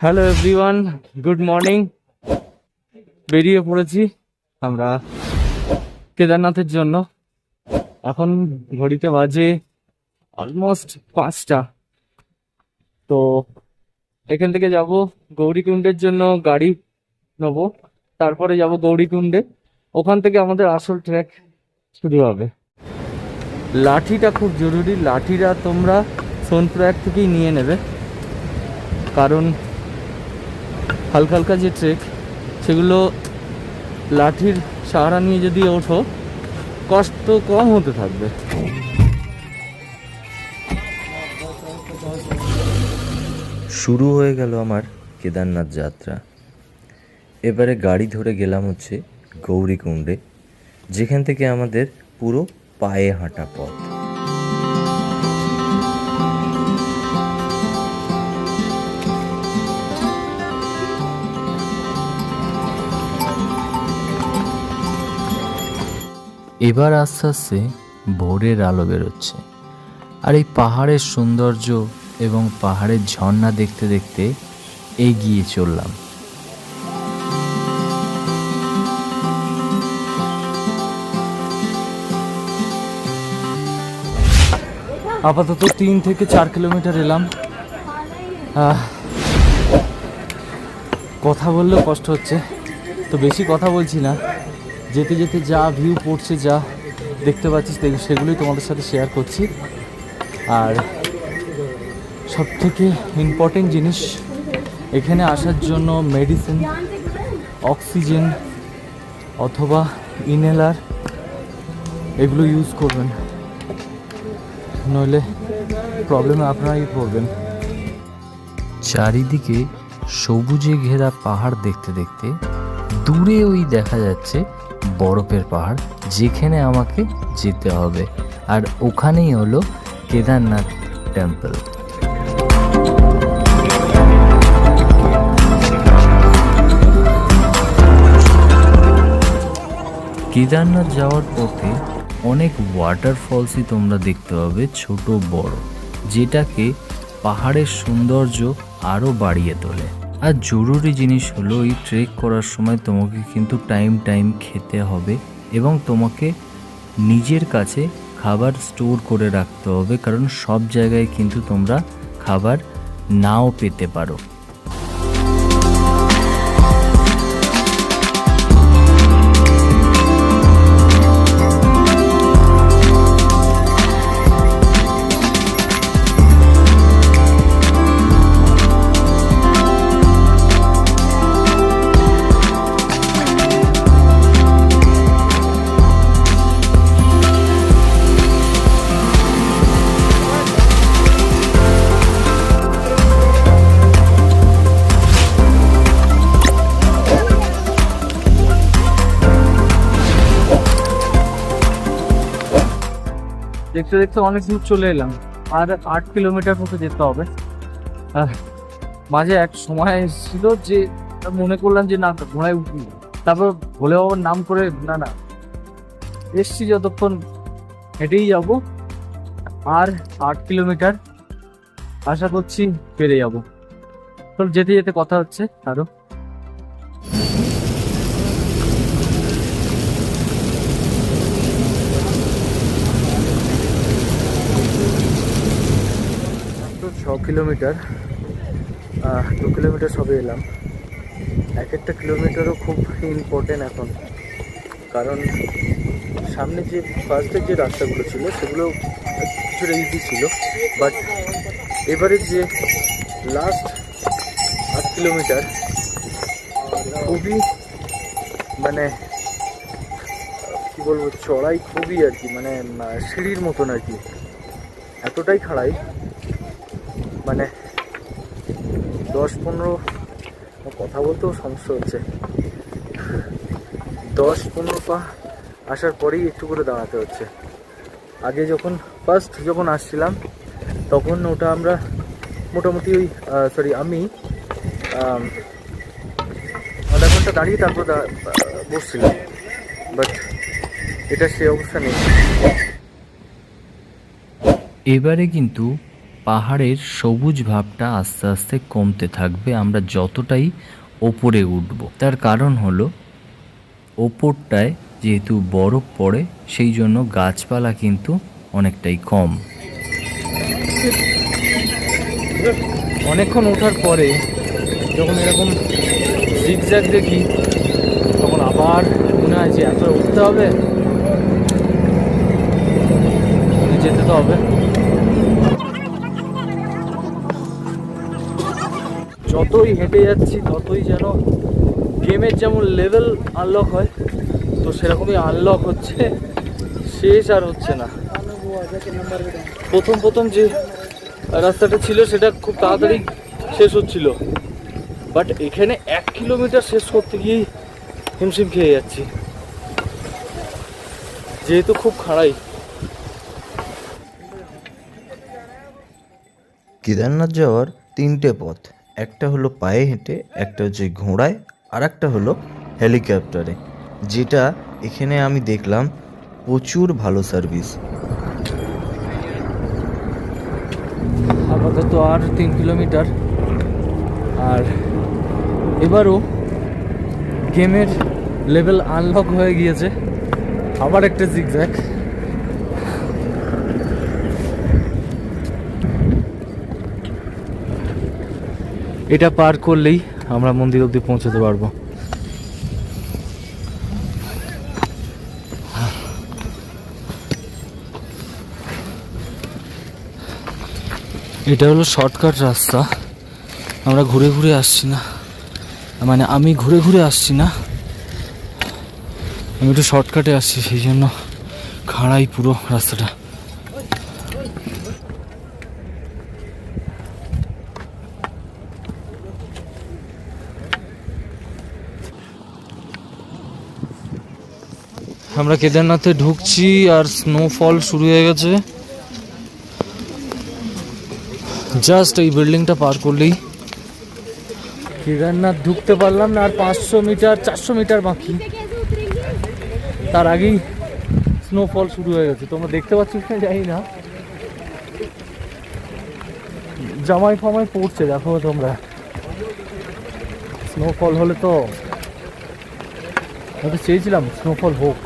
Hello everyone, good morning. বেরিয়ে পড়েছি আমরা কেদারনাথের জন্য। এখন ঘড়িতে বাজে অলমোস্ট 5টা। তো এখান থেকে যাব গৌরীকুণ্ডের জন্য, গাড়ি নেব, তারপরে যাব গৌরীকুণ্ডে। ওখান থেকে আমাদের আসল ট্রেক শুরু হবে। লাঠিটা খুব জরুরি, লাঠিটা তোমরা সোনপ্রয়াগ থেকেই নিয়ে নেবে, কারণ হালকা হালকা যে ট্রেক সেগুলো লাঠির সাহারা নিয়ে যদি ওঠো কষ্ট কম হতে থাকবে। শুরু হয়ে গেল আমার কেদারনাথ যাত্রা। এবারে গাড়ি ধরে গেলাম হচ্ছে গৌরীকুণ্ডে, যেখান থেকে আমাদের পুরো পায়ে হাঁটা পথ। এবার আস্তে আস্তে ভোরের আলো বেরোচ্ছে, আর এই পাহাড়ের সৌন্দর্য এবং পাহাড়ের ঝর্ণা দেখতে দেখতে এগিয়ে চললাম। আপাতত 3 থেকে 4 কিলোমিটার এলাম। কথা বললেও কষ্ট হচ্ছে, তো বেশি কথা বলছি না। যেতে যেতে যা ভিউ পড়ছে, যা দেখতে পাচ্ছি সেগুলোই তোমাদের সাথে শেয়ার করছি। আর সবথেকে ইম্পর্টেন্ট জিনিস, এখানে আসার জন্য মেডিসিন, অক্সিজেন অথবা ইনহেলার এগুলো ইউজ করবেন, নইলে প্রবলেমে আপনারাই পড়বেন। চারিদিকে সবুজে ঘেরা পাহাড় দেখতে দেখতে দূরে ওই দেখা যাচ্ছে বরফের পাহাড়, যেখানে আমাকে যেতে হবে। আর ওখানেই হলো কেদারনাথ টেম্পল। কেদারনাথ যাওয়ার পথে অনেক ওয়াটারফলসই তোমরা দেখতে পাবে, ছোট বড়, যেটাকে পাহাড়ের সৌন্দর্য আরও বাড়িয়ে তোলে। আর জরুরি জিনিস হলো, এই ট্রেক করার সময় তোমাকে কিন্তু টাইম খেতে হবে এবং তোমাকে নিজের কাছে খাবার স্টোর করে রাখতে হবে, কারণ সব জায়গায় কিন্তু তোমরা খাবার নাও পেতে পারো। দেখতে দেখতে অনেক দূর চলে এলাম, আর 8 কিলোমিটার মতো যেতে হবে। মাঝে এক সময় ছিল যে মনে করলাম যে না, ঘোড়ায় উঠি, তারপর ভোলে বাবার নাম করে না এসছি, যতক্ষণ হেঁটেই যাব। আর 8 কিলোমিটার আশা করছি পেরে যাব। তো যেতে যেতে কথা হচ্ছে আরো। তো 6 কিলোমিটার, 2 কিলোমিটার সবে এলাম। এক একটা কিলোমিটারও খুব ইম্পর্টেন্ট এখন, কারণ সামনে যে ফার্স্টের যে রাস্তাগুলো ছিল সেগুলো কিছুটা ইজি ছিল, বাট এবারে যে লাস্ট 8 কিলোমিটার খুবই মানে কি বলবো, চড়াই খুবই আর কি, মানে সিঁড়ির মতন আর কি, এতটাই খাড়াই। মানে 10-15, কথা বলতেও সমস্যা হচ্ছে, 10-15 পা আসার পরেই একটু করে দাঁড়াতে হচ্ছে। আগে যখন আসছিলাম তখন ওটা আমরা মোটামুটি আমি আধা ঘন্টা দাঁড়িয়ে তারপর বসছিলাম, বাট এটা সেই অবস্থা নেই। এবারে কিন্তু পাহাড়ের সবুজ ভাবটা আস্তে আস্তে কমতে থাকবে আমরা যতটাই ওপরে উঠব। তার কারণ হলো ওপরটায় যেহেতু বরফ পড়ে সেই জন্য গাছপালা কিন্তু অনেকটাই কম। অনেকক্ষণ ওঠার পরে যখন এরকম জিগজ্যাগ দেখি তখন আবার মনে হয় যে এত উঠতে হবে, যেতে তো হবে। যতই হেঁটে যাচ্ছি ততই যেন গেমের যেমন লেভেল আনলক হয় তো সেরকমই আনলক হচ্ছে, শেষ আর হচ্ছে না। প্রথম যে রাস্তাটা ছিল সেটা খুব তাড়াতাড়ি শেষ হচ্ছিল, বাট এখানে 1 কিলোমিটার শেষ করতে গিয়েই হিমশিম খেয়ে যাচ্ছি, যেহেতু খুব খাড়াই। কেদারনাথ যাওয়ার 3টে পথ, একটা হলো পায়ে হেঁটে, একটা হচ্ছে ঘোড়ায়, আর একটা হলো হেলিকপ্টারে, যেটা এখানে আমি দেখলাম প্রচুর ভালো সার্ভিস। আপাতত আর 3 কিলোমিটার, আর এবারও গেমের লেভেল আনলক হয়ে গিয়েছে। আবার একটা জিগজ্যাগ। এটা পার করলেই আমরা মন্দির অবধি পৌঁছতে পারবো। এটা হলো শর্টকাট রাস্তা, আমরা ঘুরে ঘুরে আসছি না, মানে আমি ঘুরে ঘুরে আসছি না, আমি একটু শর্টকাটে আসছি, সেই জন্য খাড়াই পুরো রাস্তাটা। আমরা কেদারনাথে ঢুকছি আর স্নোফল শুরু হয়ে গেছে। জাস্ট এই বিল্ডিংটা পার করলেই কেদারনাথ ঢুকতে পারলাম না, আর 500 মিটার 400 মিটার বাকি, তার আগেই স্নোফল শুরু হয়ে গেছে। তোমরা দেখতে পাচ্ছ কিনা জানি না, জামাই ফামাই পড়ছে দেখো তোমরা। স্নোফল হলে তো আমি চেয়েছিলাম স্নোফল হোক।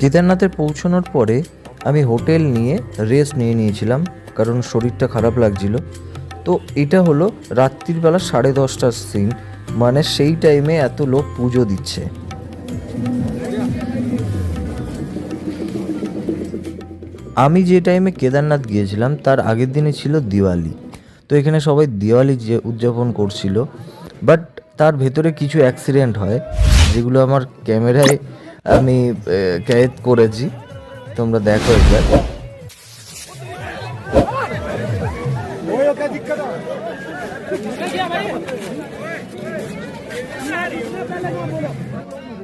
কেদারনাথে পৌঁছানোর পরে আমি হোটেল নিয়ে রেস্ট নিয়েছিলাম, কারণ শরীরটা খারাপ লাগছিল। তো এটা হলো রাত্রির বেলা 10:30টার সিন, মানে সেই টাইমে এত লোক পুজো দিচ্ছে। আমি যে টাইমে কেদারনাথ গিয়েছিলাম তার আগের দিনে ছিল দিওয়ালি, তো এখানে সবাই দিওয়ালি যে উদযাপন করছিল, বাট তার ভেতরে কিছু অ্যাক্সিডেন্ট হয় যেগুলো আমার ক্যামেরায় আমি ক্যাদ করেছি, তোমরা দেখো একবার।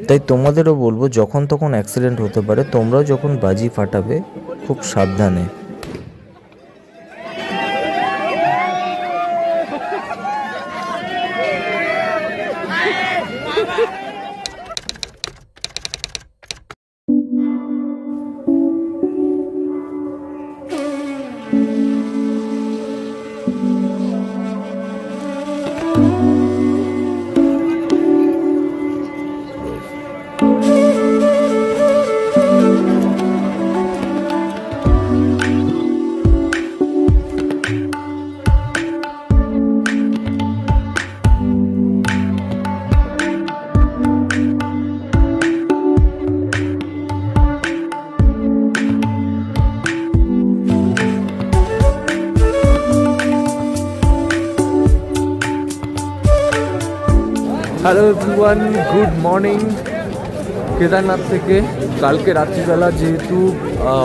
তাই তোমাদেরও বলবো যখন তখন অ্যাক্সিডেন্ট হতে পারে, তোমরাও যখন বাজি ফাটাবে খুব সাবধানে। Hello everyone, good morning. Kedarnath থেকে কালকে রাত্রিবেলা যেহেতু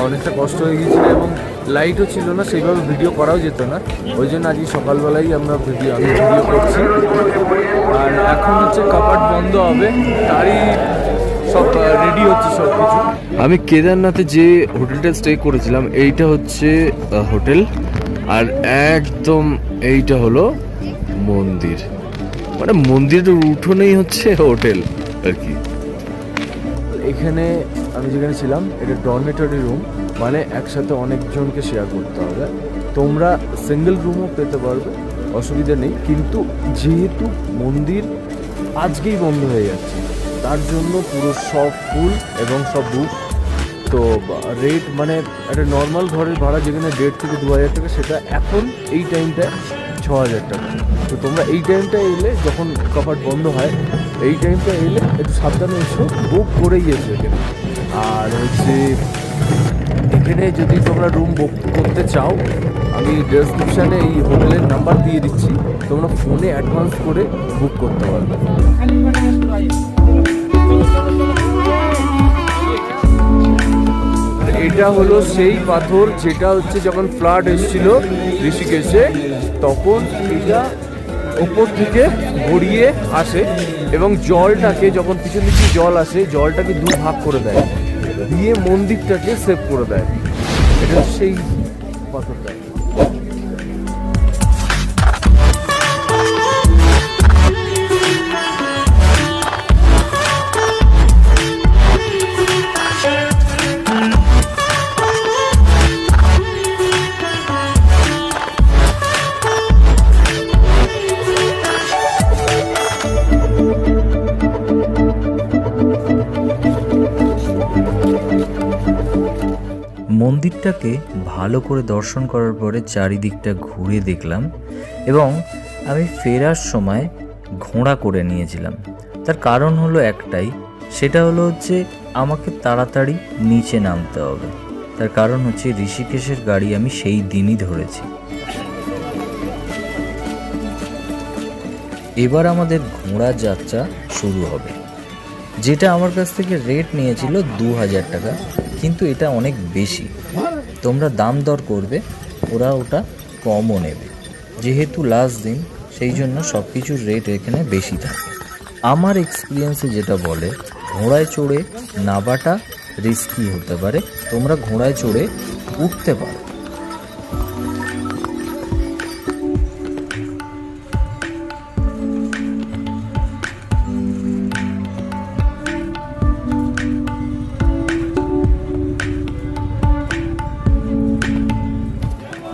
অনেকটা কষ্ট হয়ে গিয়েছিল এবং লাইটও ছিল না, সেইভাবে ভিডিও করাও যেত না, ওই জন্য আজকে সকালবেলাই আমি ভিডিও করছি। আর এখন হচ্ছে কাপাট বন্ধ হবে, তারই সব রেডি হচ্ছে সব কিছু। আমি কেদারনাথে যে হোটেলটা স্টে করেছিলাম এইটা হচ্ছে হোটেল, আর একদম এইটা হলো মন্দির, মানে মন্দিরের উঠোনেই হচ্ছে হোটেল আর কি। এখানে আমি যেখানে ছিলাম এটা ডরমেটরি রুম, মানে একসাথে অনেকজনকে শেয়ার করতে হবে। তোমরা সিঙ্গেল রুমও পেতে পারবে, অসুবিধা নেই, কিন্তু যেহেতু মন্দির আজকেই বন্ধ হয়ে যাচ্ছে তার জন্য পুরো সব ফুল এবং সব বুক। তো রেট মানে একটা নর্মাল ঘরের ভাড়া যেখানে 1.5 থেকে 2,000 টাকা, সেটা এখন এই টাইমটা 6,000 টাকা। তো তোমরা এই টাইমটা এলে, যখন কপাট বন্ধ হয় এই টাইমটা এলে একটু সাবধানে এসো, বুক করেই এসো এখানে। আর হচ্ছে এখানে যদি তোমরা রুম বুক করতে চাও, আমি ডেসক্রিপশানে এই হোটেলের নাম্বার দিয়ে দিচ্ছি, তোমরা ফোনে অ্যাডভান্স করে বুক করতে পারবে। এটা হলো সেই পাথর যেটা হচ্ছে যখন ফ্লাড এসেছিল ঋষিকেশে, তখন এটা ওপর থেকে গড়িয়ে আসে এবং জলটাকে, যখন পিছন দিকে জল আসে, জলটাকে ভাগ করে দেয়, দিয়ে মন্দিরটাকে সেভ করে দেয়। এটা সেই পাথরটা। মন্দিরটাকে ভালো করে দর্শন করার পরে চারিদিকটা ঘুরে দেখলাম এবং আমি ফেরার সময় ঘোড়া করে নিয়েছিলাম। তার কারণ হলো একটাই, সেটা হলো হচ্ছে আমাকে তাড়াতাড়ি নিচে নামতে হবে। তার কারণ হচ্ছে ঋষিকেশের গাড়ি আমি সেই দিনই ধরেছি। এবার আমাদের ঘোড়া যাত্রা শুরু হবে, যেটা আমার কাছ থেকে রেট নিয়েছিল 2,000 টাকা, কিন্তু এটা অনেক বেশি। তোমরা দাম দর করবে, ওরা ওটা কমও নেবে। যেহেতু লাস্ট দিন, সেই জন্য সব কিছুর রেট এখানে বেশি থাকে। আমার এক্সপিরিয়েন্সে যেটা বলে, ঘোড়ায় চড়ে নাবাটা রিস্কি হতে পারে, তোমরা ঘোড়ায় চড়ে উঠতে পারো।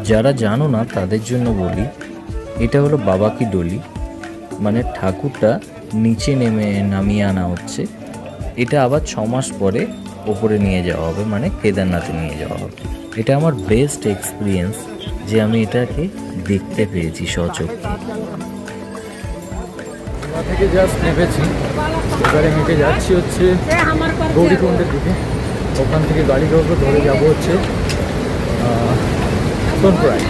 যারা জানো না তাদের জন্য বলি, এটা হলো বাবা কি ডলি, মানে ঠাকুরটা নিচে নামিয়ে আনা হচ্ছে। এটা আবার 6 মাস পরে ওপরে নিয়ে যাওয়া হবে, মানে কেদারনাথে নিয়ে যাওয়া হবে। এটা আমার বেস্ট এক্সপিরিয়েন্স যে আমি এটাকে দেখতে পেয়েছি স্বচক্ষে। থেকে জাস্ট নেমেছি, এবারে হেঁটে যাচ্ছি হচ্ছে গৌরীকুণ্ডের দিকে। ওখান থেকে গাড়ি ধরে যাবো হচ্ছে সোনপুরায়।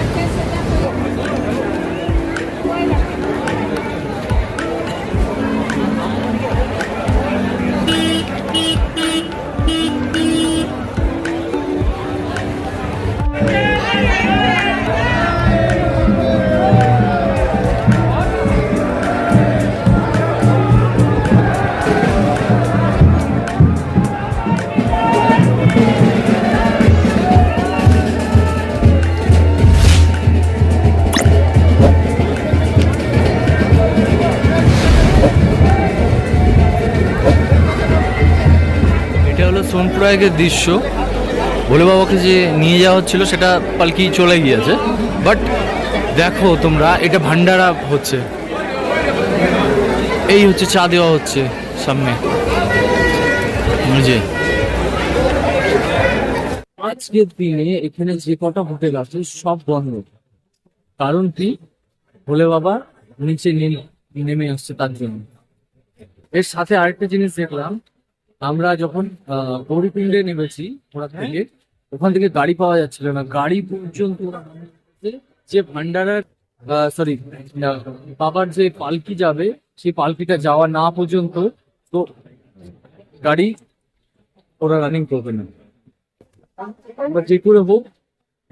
সোনপুরায়ের দৃশ্য। ভোলে বাবাকে যে নিয়ে যাওয়া হচ্ছিল সেটা পালকি চলে গিয়েছে, বাট দেখো তোমরা, এটা ভান্ডারা হচ্ছে, এই হচ্ছে চা দেওয়া হচ্ছে সামনে। আজকের দিনে এখানে যে কটা হোটেল আছে সব বন্ধ। কারণ কি, ভোলে বাবা নিচে নেমে আসছে তার জন্য। এর সাথে আরেকটা জিনিস দেখলাম, আমরা যখন গৌরীকুণ্ডে নেমেছি ঘোড়া থেকে, ওখান থেকে গাড়ি পাওয়া যাচ্ছিল না। গাড়ি পর্যন্ত যে ভান্ডারার সরি বাবার যে পালকি যাবে, সেই পালকিটা যাওয়া না পর্যন্ত তো গাড়ি ওরা রানিং করবে না। আমরা যে করে হোক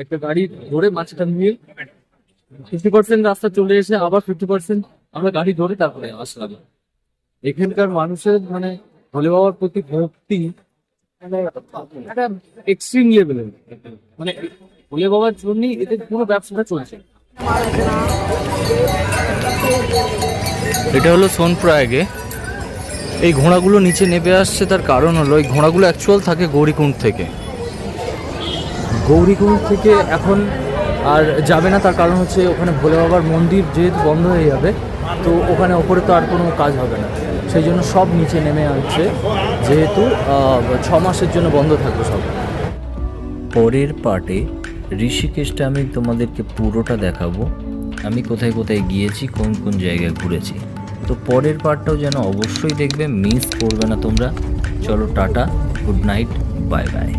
একটা গাড়ি ধরে মাঝখান দিয়ে 50% রাস্তা চলে এসে আবার 50% আমরা গাড়ি ধরে তারপরে আসলাম। এখানকার মানুষের মানে ভোলে বাবার প্রতি ভক্তি মানে একটা এক্সট্রিম লেভেলের, মানে ভোলে বাবার জন্যই এদের পুরো ব্যবসাটা চলছে। এটা হলো সোনপ্রয়াগে। এই ঘোড়াগুলো নিচে নেমে আসছে, তার কারণ হলো এই ঘোড়াগুলো অ্যাকচুয়াল থাকে গৌরীকুণ্ড থেকে। গৌরীকুণ্ড থেকে এখন আর যাবে না, তার কারণ হচ্ছে ওখানে ভোলে বাবার মন্দির যেহেতু বন্ধ হয়ে যাবে, তো ওখানে ওপরে তো আর কোনো কাজ হবে না, সেই জন্য সব নিচে নেমে আসছে, যেহেতু 6 মাসের জন্য বন্ধ থাকবে সব। পরের পার্টে ঋষিকেশটা আমি তোমাদেরকে পুরোটা দেখাবো, আমি কোথায় কোথায় গিয়েছি, কোন কোন জায়গায় ঘুরেছি। তো পরের পার্টটাও যেন অবশ্যই দেখবে, মিস করবে না তোমরা। চলো tata, good night, bye bye.